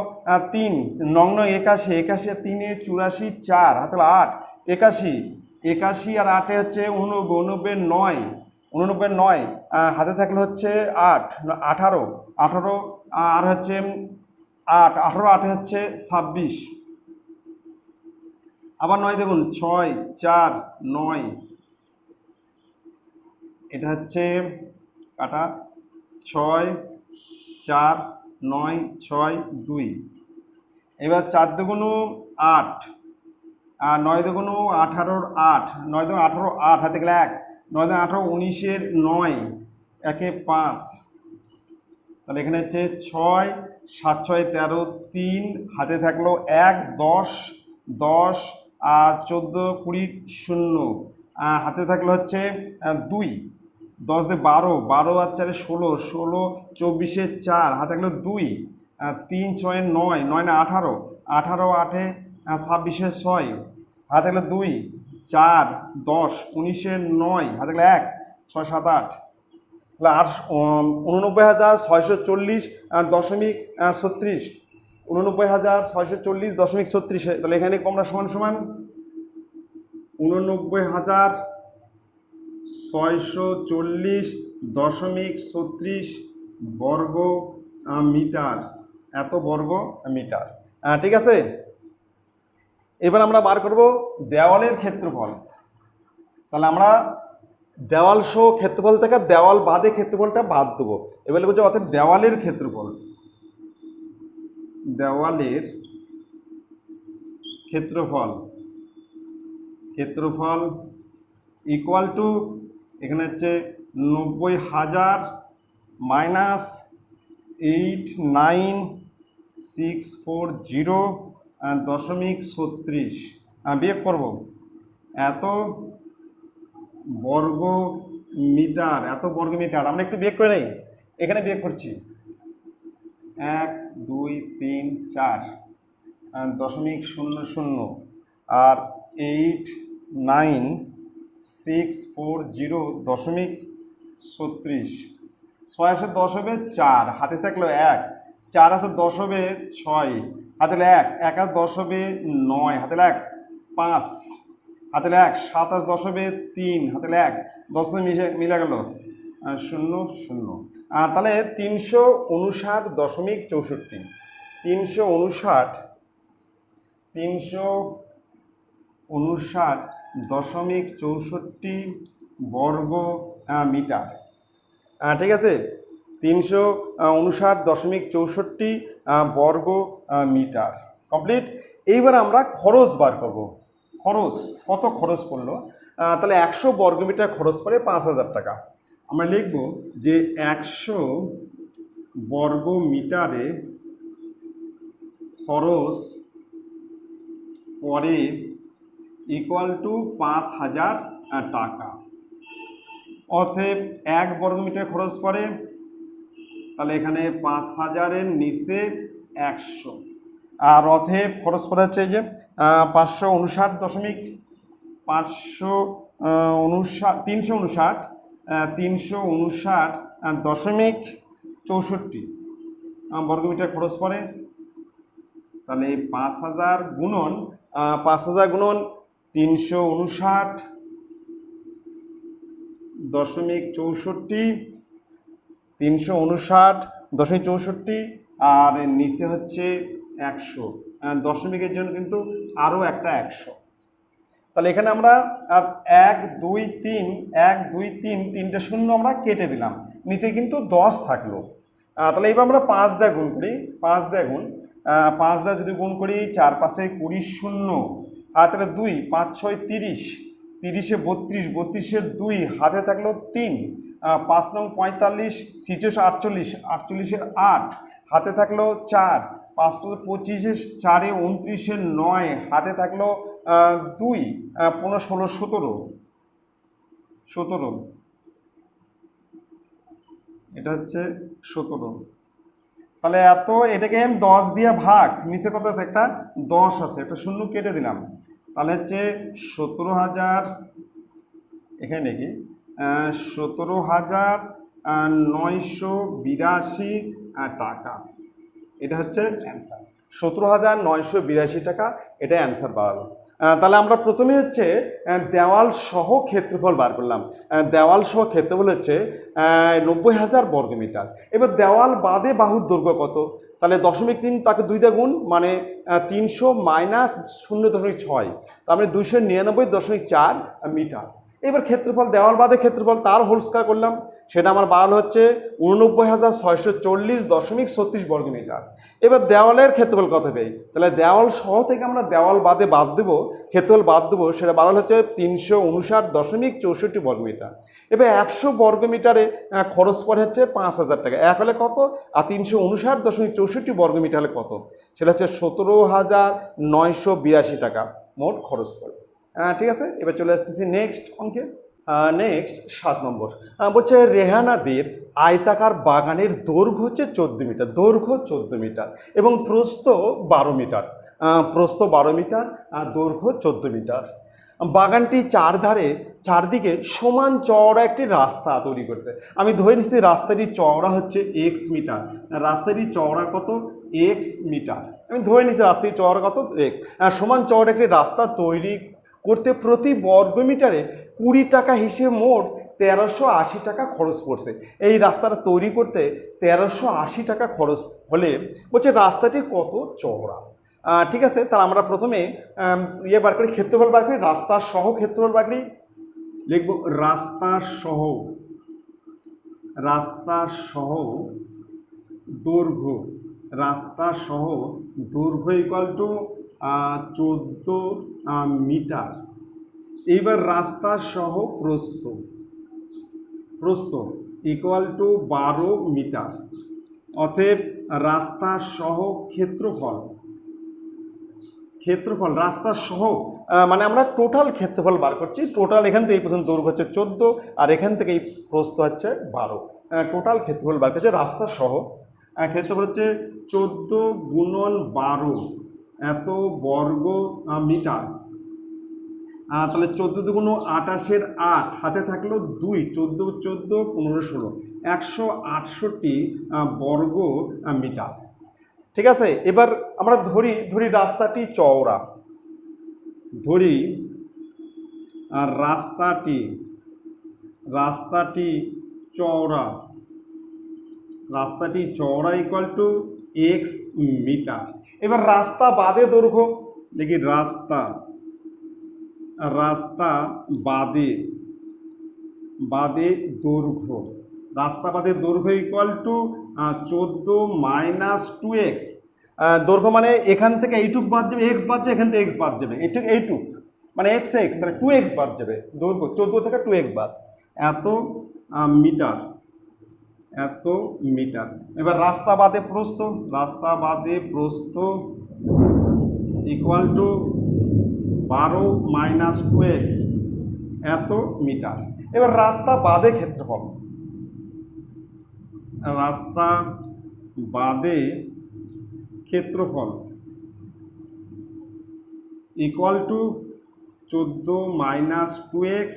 3, 9 9 81, 81 3 এ 84, 4 হাতে 8 81, 81 আর 8 হচ্ছে 89, 9 89 9 হাতে থাকলে হচ্ছে 8 18, 18 আর হচ্ছে 8 18 8 হচ্ছে 26। আবার 9 দেখুন 6 4 9, এটা হচ্ছে কাটা 6 4 9 6 2। এবার 4 দুগুণ 8 আর 9 দুগুণ 18 8, 9 দুগুণ 18 8 হাতে গেলে 1, 9 দুগুণ 18 19-এর 9 একে 5। তাহলে এখানে হচ্ছে 6 7 6 13 3 হাতে থাকলো 1 10 10 আর 14 20 0 হাতে থাকলো হচ্ছে 2, 10 দিয়ে 12 12 আর 4 16 16 24-এর 4 হাতে থাকলো 2, 3 6 9 9 না 18 18 8 26-এর 6 হাতে থাকলো 2, 4 10 19-এর 9 হাতে থাকলো 1 6 7 8। তাহলে 89,640.36, 89,640.36। তাহলে এখানে আমরা সমান সমান 89,640.36 বর্গ মিটার, এত বর্গ মিটার। ঠিক আছে, এবার আমরা বার করব দেওয়ালের ক্ষেত্রফল। তাহলে আমরা দেওয়াল সহ ক্ষেত্রফল থেকে দেওয়াল বাদে ক্ষেত্রফলটা বাদ দেবো। এবার বলছে অর্থাৎ দেওয়ালের ক্ষেত্রফল, দেওয়ালের ক্ষেত্রফল ক্ষেত্রফল ইকুয়াল টু এখানে হচ্ছে 90,000 মাইনাস 89,640.36 বিয়োগ করব এত বর্গ মিটার, এত বর্গ মিটার। আমরা একটু বিয়োগ করে নেই, এখানে বিয়োগ করছি 1 2 3 4 .00 আর 89,640.36। 6 আসে 10 হবে 4, হাতে থাকলো 1, 4 আসে 10 হবে 6, হাতে 1, 1 আর 10 হবে 9, হাতে 1 5, হাতে 1, 7 আর 10 হবে 3, হাতে 1 10 মিলে গেল 0 0। তাহলে 359.64 359.64 বর্গ মিটার। ঠিক আছে, 359.64 বর্গ মিটার কমপ্লিট। এইবার আমরা খরচ বার করব। খরচ কত খরচ পড়লো? তাহলে 100 বর্গ মিটার খরচ পড়ে 5,000 টাকা। আমরা লিখব যে 100 বর্গ মিটারে খরচ পড়ে ইকুয়াল টু 5,000 টাকা। অতএব 1 বর্গ মিটার খরচ পড়ে, তাহলে এখানে 5,000-এর নিচে 100। আর অতএব খরচ পড়ে হচ্ছে এই যে 359.64 বর্গ মিটার খরচ পড়ে। তাহলে 5,000 গুণন 359.64 359.64 আর নিচে হচ্ছে 100, দশমিকের জন্য কিন্তু আরও একটা 100। তাহলে এখানে আমরা 1 2 3 1 2 3 তিনটে শূন্য আমরা কেটে দিলাম, নিচে কিন্তু 10 থাকলো। তাহলে এবার আমরা 5 দিয়ে গুণ করি, 5 দিয়ে গুণ 5 দিয়ে যদি গুণ করি 4 5 20 শূন্য, আর তাহলে 2 5 6 30, 30-এ 32, 32-এর 2 হাতে থাকলো 3, 5 নং 45, 46 48, 48-এর 8 হাতে থাকলো 4, 5 25-এ 4-এ 29-এর 9 হাতে থাকলো 2, 15 16 17, এটা হচ্ছে 17। তাহলে এত, এটাকে আমি 10 দিয়ে ভাগ, নিচে কত আছে একটা 10 আছে, একটা শূন্য কেটে দিলাম, তাহলে হচ্ছে 17,000, এখানে কি 17,982 টাকা, এটা হচ্ছে অ্যান্সার। 17,982 টাকা, এটা অ্যান্সার পাওয়া। তাহলে আমরা প্রথমে হচ্ছে দেওয়াল সহ ক্ষেত্রফল বার করলাম। দেওয়াল সহ ক্ষেত্রফল হচ্ছে 90,000 বর্গমিটার। এবার দেওয়াল বাদে বাহুর দৈর্ঘ্য কত? তাহলে 0.3 তাকে 2 দিয়ে গুণ, মানে 300 মাইনাস 0.6, তার মানে 299.4 মিটার। এবার ক্ষেত্রফল, দেওয়াল বাদে ক্ষেত্রফল তার হোল স্কয়ার করলাম, সেটা আমার বাড়ানো হচ্ছে 89,640.36 বর্গমিটার। এবার দেওয়ালের ক্ষেত্রফল কত পেই? তাহলে দেওয়াল সহ থেকে আমরা দেওয়াল বাদে বাদ দেবো, ক্ষেত্রফল বাদ দেবো, সেটা বাড়ানো হচ্ছে 359.64 বর্গমিটার। এবার 100 বর্গমিটারে খরচ পড়ে হচ্ছে 5,000 টাকা। এক হলে কত, আর 359.64 বর্গমিটার হলে কত? সেটা হচ্ছে 17,982 টাকা মোট খরচ পড়ে। ঠিক আছে, এবার চলে আসতেছি নেক্সট অঙ্কে। নেক্সট 7 নম্বর বলছে রেহানাদের আয়তাকার বাগানের দৈর্ঘ্য হচ্ছে 14 মিটার, দৈর্ঘ্য 14 মিটার এবং প্রস্থ 12 মিটার, প্রস্থ 12 মিটার আর দৈর্ঘ্য 14 মিটার। বাগানটি চারদিকে সমান চওড়া একটি রাস্তা তৈরি করতে। আমি ধরে নিচ্ছি রাস্তাটি চওড়া হচ্ছে এক্স মিটার, রাস্তাটি চওড়া কত? X metre. আমি ধরে নিচ্ছি রাস্তাটি চওড়া কত? এক্স। সমান চওড়া একটি রাস্তা তৈরি করতে প্রতি বর্গমিটারে 20 টাকা হিসেবে মোট 1380 টাকা খরচ পড়ছে। এই রাস্তাটা তৈরি করতে 1380 টাকা খরচ হলে বলছে রাস্তাটি কত চওড়া। ঠিক আছে, তাহলে আমরা প্রথমে বার করি, ক্ষেত্রফল বার করি, রাস্তা সহ ক্ষেত্রফল বার করি। লিখব রাস্তা সহ দৈর্ঘ্য, রাস্তা সহ দৈর্ঘ্য ইকুয়াল টু 14 মিটার। এইবার রাস্তা সহ প্রস্থ ইকুয়াল টু 12 মিটার। অতএব রাস্তা সহ ক্ষেত্রফল রাস্তা সহ মানে আমরা টোটাল ক্ষেত্রফল বার করছি। টোটাল এখান থেকে এই পর্যন্ত দৈর্ঘ্য হচ্ছে 14 আর এখান থেকে এই প্রস্থ হচ্ছে 12। টোটাল ক্ষেত্রফল বার করছে রাস্তা সহ। ক্ষেত্রফল হচ্ছে 14 গুণন 12 এত বর্গ মিটার। তাহলে 14 দুগুণ 28-এর 8, হাতে থাকলো 2, 14 14 15 16, 168 বর্গ মিটার। ঠিক আছে, এবার আমরা ধরি রাস্তাটি চওড়া, আর রাস্তাটি চওড়া ইকুয়াল টু এক্স মিটার। এবার রাস্তা বাদে দৈর্ঘ্য দেখি, রাস্তা বাদে দৈর্ঘ্য ইকুয়াল টু 14 মাইনাস 2x। দৈর্ঘ্য মানে এখান থেকে এইটুক বাদ যাবে, এক্স বাদ যাবে, এখান থেকে এক্স বাদ যাবে, এইটুক মানে এক্স, তাহলে 2x বাদ যাবে, দৈর্ঘ্য 14 থেকে 2x বাদ, এত মিটার। এবার রাস্তা বাদে প্রস্থ ইকুয়াল টু 12 মাইনাস 2x, এত মিটার। এবার রাস্তা বাদে ক্ষেত্রফল, ইকুয়াল টু 14 মাইনাস 2x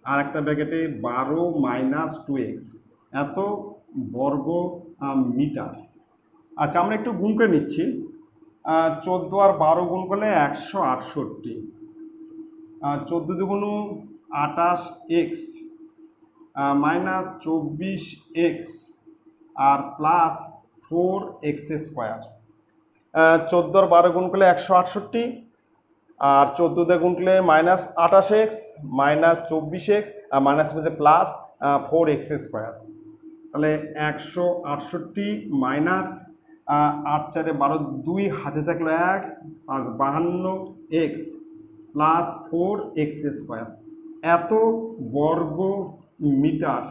আর একটা ব্র্যাকেটে 12 মাইনাস 2x, এত বর্গ মিটার। আচ্ছা, আমরা একটু গুণ করে নিচ্ছি। 14 আর 12 গুণ করলে 168, 14 দুগুণ 28x মাইনাস 24x আর প্লাস 4x স্কোয়ার। 14 আর 12 গুণ করলে 168, আর 14 দিয়ে গুণ করলে মাইনাস 28x মাইনাস 24x আর মাইনাস হচ্ছে প্লাস 4x স্কোয়ার। তাহলে 168 মাইনাস 8 4 12, 2 হাতে থাকলো 1, 5 52x প্লাস 4x স্কোয়ার, এত বর্গ মিটার।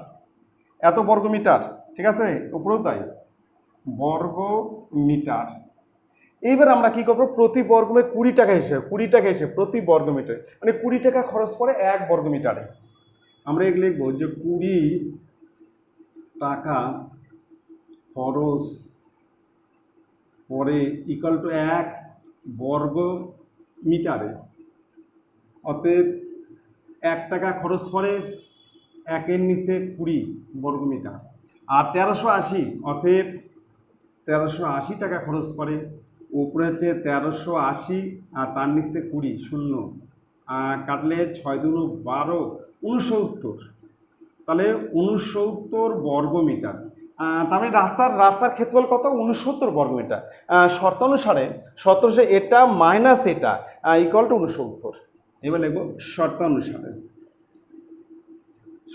ঠিক আছে, উপরেও তাই, বর্গ মিটার। এইবার আমরা কি করবো, প্রতি বর্গমিটার 20 টাকা হিসেবে প্রতি বর্গমিটার, মানে 20 টাকা খরচ পড়ে 1 বর্গমিটারে। আমরা এগুলো লিখবো যে 20 টাকা খরচ পড়ে ইকুয়াল টু 1 বর্গ মিটারে। অতএব 1 টাকা খরচ পড়ে 1-এর নিচে 20 বর্গমিটার। আর 1380, অতএব 1380 টাকা খরচ পড়ে, উপরে হচ্ছে 1380 আর তার নিচে 20, 0 কাটলে 6 দুগুণ 12, 69। তাহলে 69 বর্গমিটার। তার মানে রাস্তার ক্ষেত্রফল কত? 69 বর্গমিটার। শর্তানুসারে এটা মাইনাস এটা ইকুয়াল টু 69। এবার লিখব শর্তানুসারে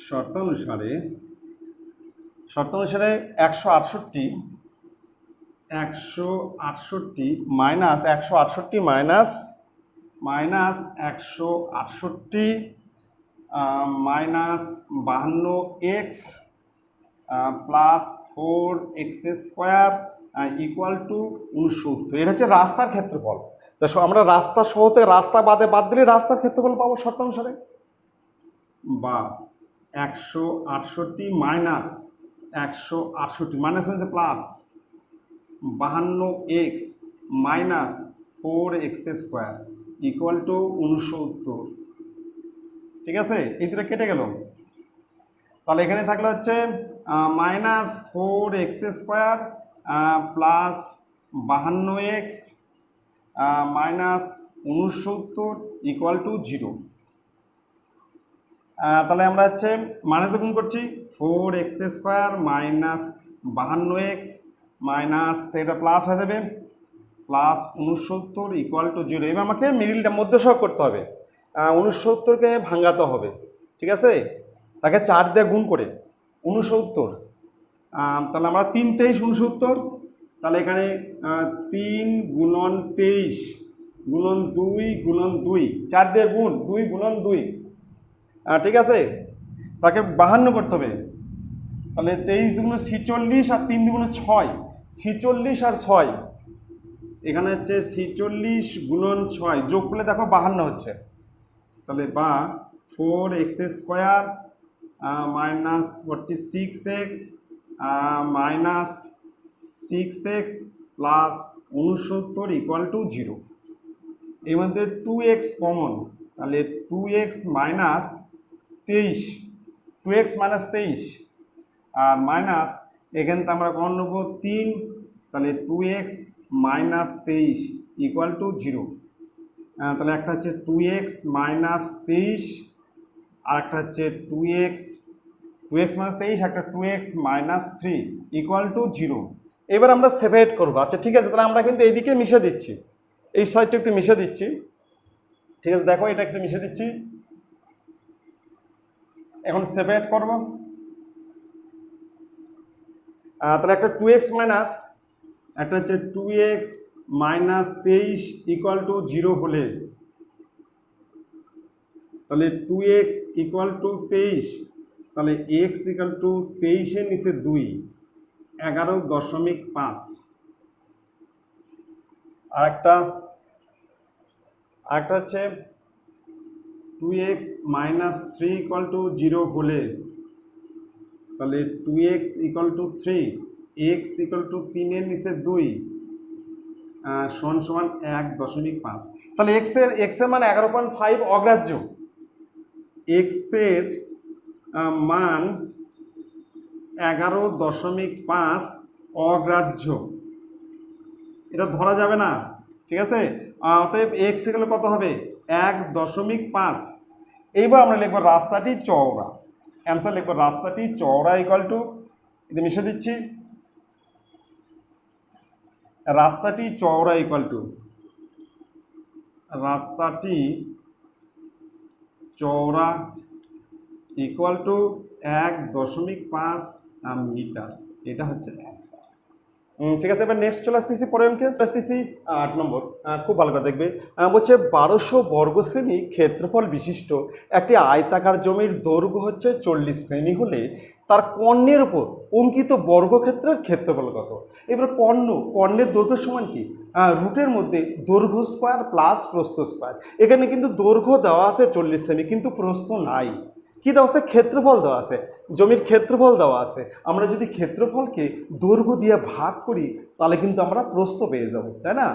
শর্তানুসারে 168 minus 168 minus 168 minus 52x plus 4x square equal to 69। এটা হচ্ছে রাস্তার ক্ষেত্রফল। তো আমরা রাস্তা সহতে রাস্তা বাদ দিলে রাস্তার ক্ষেত্রফল পাবো শর্তানুসারে, বা 168 মাইনাস 168 মাইনাস হচ্ছে plus 52x minus 4x square equal to 69। ঠিক আছে, এই দুটো কেটে গেল। তাহলে এখানে থাকলে হচ্ছে minus 4x square plus 52x minus 69 equal to 0। তাহলে আমরা হচ্ছে মাইনাস গুণ করছি, 4x square minus 52x minus এটা প্লাস হয়ে যাবে প্লাস 69 ইকুয়াল টু 0। এবার আমাকে মিডিলটা মধ্য সহগ করতে হবে, 69কে ভাঙাতে হবে। ঠিক আছে, তাকে 4 দিয়ে গুণ করে 69। তাহলে আমরা 3 23 69। তাহলে এখানে 3 গুণন 23 গুণন 2 গুণন 2, 4 দিয়ে গুণ 2 গুণন 2। ঠিক আছে, তাকে 52 করতে হবে। তাহলে 23 দুগুণ 46 আর 3 দুগুণ 6, 46 আর 6, এখানে হচ্ছে 46 গুণন 6 যোগ করলে দেখো 52 হচ্ছে। তাহলে বা 4x square minus 46x minus 6x plus 69 equal to 0। এর মধ্যে 2x কমন, তাহলে 2x মাইনাস 23, 2x মাইনাস 23 আর মাইনাস এখানে তো আমরা কমন নেব 3, তাহলে 2x মাইনাস 23 ইকুয়াল টু 0। তাহলে একটা হচ্ছে 2x মাইনাস 23 আর একটা হচ্ছে 2x মাইনাস 23, একটা 2x মাইনাস 3 ইকুয়াল টু 0। এবার আমরা সেপারেট করবো। আচ্ছা ঠিক আছে, তাহলে আমরা কিন্তু এইদিকে মিশে দিচ্ছি, এই সাইডটা একটু মিশে দিচ্ছি। ঠিক আছে, দেখো এটা একটু মিশে দিচ্ছি। এখন সেপারেট করব। তাহলে একটা 2x মাইনাস, একটা হচ্ছে 2x মাইনাস 23 ইকুয়াল টু 0 হলে, তাহলে 2x ইকুয়াল টু 23, তাহলে x ইকুয়াল টু 23-এর নিচে 2, 11.5। আরেকটা হচ্ছে 2x মাইনাস 3 ইকুয়াল টু 0 হলে, তাহলে 2x equal to 3, x equal to 3-এর নিচে 2 সমান 1.5। তাহলে x এর মান 11.5 অগ্রাহ্য, x এর মান 11.5 অগ্রাহ্য, এটা ধরা যাবে না। ঠিক আছে, অতএব x এগুলো কত হবে? 1.5। এইবার আমরা লিখবো রাস্তাটি চওড়া। অ্যান্সার লিখবো রাস্তাটি চওড়া ইকুয়াল টু, এটা মিশে দিচ্ছি, রাস্তাটি চওড়া ইকুয়াল টু, রাস্তাটি চওড়া ইকুয়াল টু 1.5 মিটার। এটা হচ্ছে অ্যান্সার। ঠিক আছে, এবার নেক্সট চলে আসতেছি, পরে অঙ্কে আসতেছি 8 নম্বর। খুব ভালো করে দেখবে, বলছে 1200 বর্গ সেমি ক্ষেত্রফল বিশিষ্ট একটি আয়তাকার জমির দৈর্ঘ্য হচ্ছে 40 সেমি হলে তার কর্ণের উপর অঙ্কিত বর্গক্ষেত্রের ক্ষেত্রফল কত? এবার কর্ণের দৈর্ঘ্য সমান কি? রুটের মধ্যে দৈর্ঘ্য স্কোয়ার প্লাস প্রস্থ স্কোয়ার। এখানে কিন্তু দৈর্ঘ্য দেওয়া আছে 40 সেমি, কিন্তু প্রস্থ নাই। কি দেওয়া আছে? ক্ষেত্রফল দেওয়া আছে, জমির ক্ষেত্রফল দেওয়া আছে। আমরা যদি ক্ষেত্রফলকে দৈর্ঘ্য দিয়ে ভাগ করি তাহলে কিন্তু আমরা প্রস্থ পেয়ে যাব, তাই না?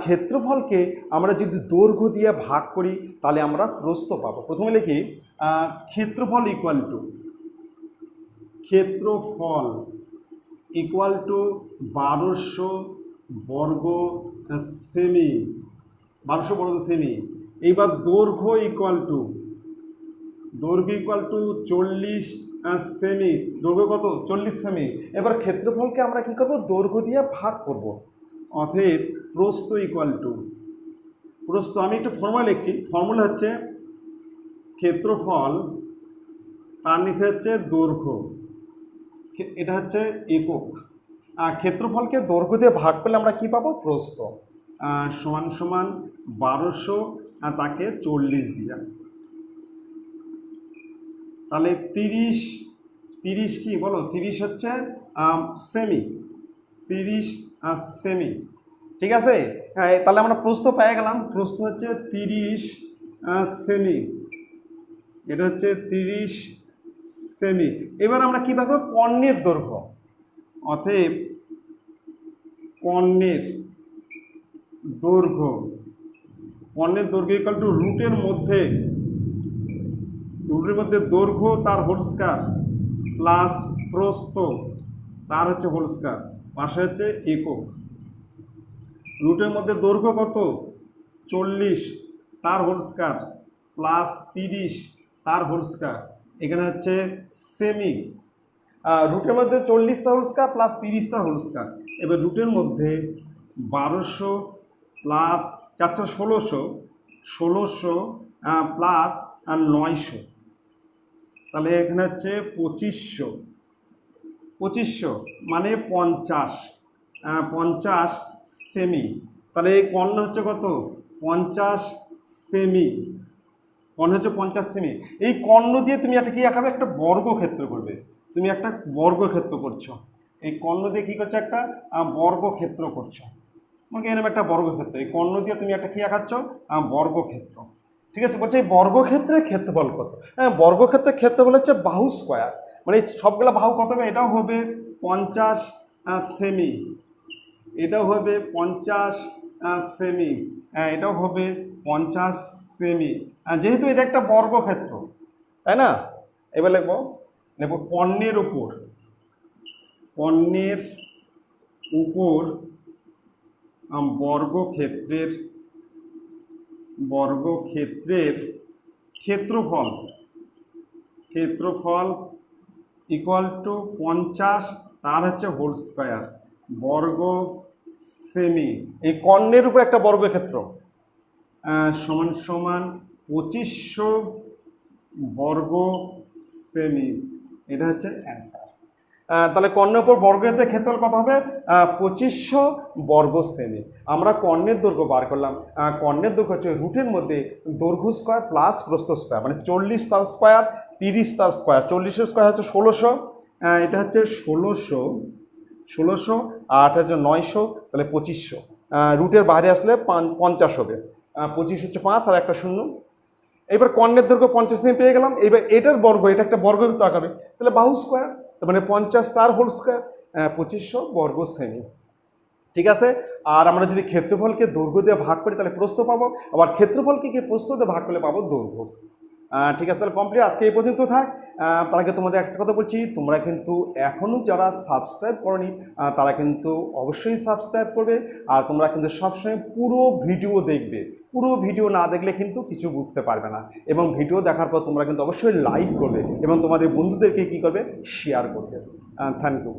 ক্ষেত্রফলকে আমরা যদি দৈর্ঘ্য দিয়ে ভাগ করি তাহলে আমরা প্রস্থ পাবো। প্রথমে লিখি ক্ষেত্রফল ইকুয়াল টু 1200 বর্গ সেমি, 1200 বর্গ সেমি। এইবার দৈর্ঘ্য ইকুয়াল টু 40 সেমি। দৈর্ঘ্য কত? 40 সেমি। এবার ক্ষেত্রফলকে আমরা কি করব? দৈর্ঘ্য দিয়ে ভাগ করব। অতএব প্রস্থ ইকুয়াল টু, প্রস্থ আমি একটু ফর্মুলা লিখছি। ফর্মুলা হচ্ছে ক্ষেত্রফল, তার নিচে হচ্ছে দৈর্ঘ্য, এটা হচ্ছে একক। ক্ষেত্রফলকে দৈর্ঘ্য দিয়ে ভাগ করলে আমরা কি পাবো? প্রস্থ। সমান সমান 1200 তাকে 40 দিয়া, তাহলে 30 কি বলো? 30 হচ্ছে সেমি, 30 সেমি। ঠিক আছে, তাহলে আমরা প্রস্থ পেয়ে গেলাম। প্রস্থ হচ্ছে 30 সেমি, এটা হচ্ছে 30 সেমি। এবার আমরা কি পাবো? কর্ণের দৈর্ঘ্য। অতএব কর্ণের দৈর্ঘ্য ইকুয়াল টু রুটের মধ্যে দৈর্ঘ্য তার হোল স্কয়ার প্লাস প্রস্থ তার হচ্ছে হোল স্কয়ার, পাশে হচ্ছে একক। রুটের মধ্যে দৈর্ঘ্য কত? 40 তার হোল স্কয়ার প্লাস 30 তার হোল স্কয়ার, এখানে হচ্ছে সেমি। রুটের মধ্যে 40 তার হোল স্কয়ার প্লাস 30 তার হোল স্কয়ার। এবার রুটের মধ্যে 1200 প্লাস 4 1600 প্লাস 900, তাহলে এখানে হচ্ছে 2500 মানে 50 সেমি। তাহলে এই কর্ণ হচ্ছে কত? 50 সেমি। কর্ণ হচ্ছে 50 সেমি। এই কর্ণ দিয়ে তুমি একটা কি আঁকাবে? একটা বর্গক্ষেত্র করবে। তুমি একটা বর্গক্ষেত্র করছো, এই কর্ণ দিয়ে কি করছো? একটা বর্গক্ষেত্র করছো। তোমাকে এরকম একটা বর্গক্ষেত্র, এই কর্ণ দিয়ে তুমি একটা কি আঁকাচ্ছ? বর্গক্ষেত্র। ঠিক আছে, বলছে এই বর্গক্ষেত্রের ক্ষেত্রফল কত? হ্যাঁ, বর্গক্ষেত্রের ক্ষেত্রফল হচ্ছে বাহু স্কোয়ার, মানে সবগুলো বাহু কত হবে? এটাও হবে 50 সেমি, এটাও হবে 50 সেমি, এটাও হবে 50 সেমি। যেহেতু এটা একটা বর্গক্ষেত্র, তাই না? এবার নেব কর্ণের উপর বর্গক্ষেত্রের ক্ষেত্রফল ইকুয়াল টু 50 তার হচ্ছে হোল স্কয়ার বর্গ সেমি। এই কর্ণের উপর একটা বর্গক্ষেত্র সমান সমান 2500 বর্গ সেমি, এটা হচ্ছে অ্যান্সার। তাহলে কর্ণের উপর বর্গক্ষেত্রের ক্ষেত্রফল কত হবে? 2500 বর্গ সেমি। আমরা কর্ণের দৈর্ঘ্য বার করলাম। কর্ণের দৈর্ঘ্য হচ্ছে রুটের মধ্যে দৈর্ঘ্য স্কয়ার প্লাস প্রস্থ স্কয়ার, মানে 40 তার স্কয়ার 30 তার স্কয়ার। 40 স্কয়ার হচ্ছে 1600, এটা হচ্ছে 1600 আর এটা হচ্ছে 900, তাহলে 2500। রুটের বাইরে আসলে 50 হবে। 25 হচ্ছে 5 আর একটা শূন্য। এবার কর্ণের দৈর্ঘ্য 50 সেমি পেয়ে গেলাম। এবার এটার বর্গ, এটা একটা বর্গক্ষেত্র আঁকাবে, তাহলে বাহু স্কয়ার, মানে 50 তার হোল স্কয়ার 2500 বর্গ সেমি। ঠিক আছে, আর আমরা যদি ক্ষেত্রফলকে দৈর্ঘ্য দিয়ে ভাগ করি তাহলে প্রস্থ পাবো, আবার ক্ষেত্রফলকে কি প্রস্থ দিয়ে ভাগ করলে পাবো দৈর্ঘ্য। ঠিক আছে, তাহলে কমপ্লিট। আজকে এই পর্যন্ত থাক। তার আগে তোমাদের একটা কথা বলছি, তোমরা কিন্তু এখনও যারা সাবস্ক্রাইব করনি তারা কিন্তু অবশ্যই সাবস্ক্রাইব করবে। আর তোমরা কিন্তু সবসময় পুরো ভিডিও দেখবে, পুরো ভিডিও না দেখলে কিন্তু কিছু বুঝতে পারবে না। এবং ভিডিও দেখার পর তোমরা কিন্তু অবশ্যই লাইক করবে এবং তোমাদের বন্ধুদেরকে কী করবে? শেয়ার করবে। Thank you.